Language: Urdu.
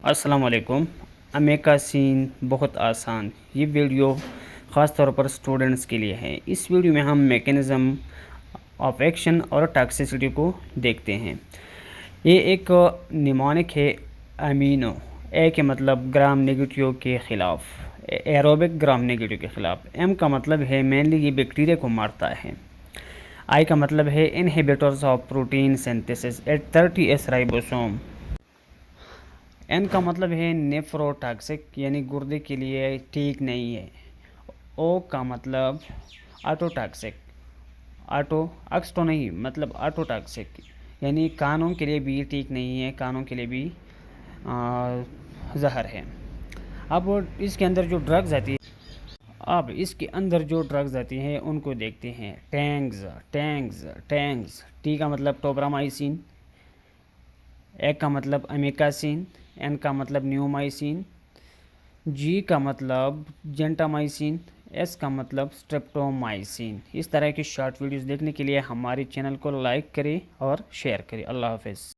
السلام علیکم۔ امیکاسین بہت آسان، یہ ویڈیو خاص طور پر سٹوڈنٹس کے لیے ہے۔ اس ویڈیو میں ہم میکینزم آف ایکشن اور ٹاکسیسٹی کو دیکھتے ہیں۔ یہ ایک نیمونک ہے امینو، اے کے مطلب گرام نیگیٹیو کے خلاف، ایروبک گرام نیگیٹیو کے خلاف، ایم کا مطلب ہے مینلی یہ بیکٹیریا کو مارتا ہے، آئی کا مطلب ہے inhibitors of protein synthesis at 30S ribosome, N کا مطلب ہے نیفروٹاکسک یعنی گردے کے لیے ٹھیک نہیں ہے، او کا مطلب آٹوٹاکسک، آٹو اکسٹو نہیں مطلب آٹوٹاکسک یعنی کانوں کے لیے بھی ٹھیک نہیں ہے، کانوں کے لیے بھی زہر ہے۔ اب اس کے اندر جو ڈرگز آتی ہیں ان کو دیکھتے ہیں۔ ٹینگز ٹی کا مطلب ٹوبرامائسین، اے کا مطلب امیکاسین، این کا مطلب نیومائسین، جی کا مطلب جینٹامائسین، ایس کا مطلب سٹریپٹومائسین۔ اس طرح کی شارٹ ویڈیوز دیکھنے کے لیے ہمارے چینل کو لائک کریں اور شیئر کریں۔ اللہ حافظ۔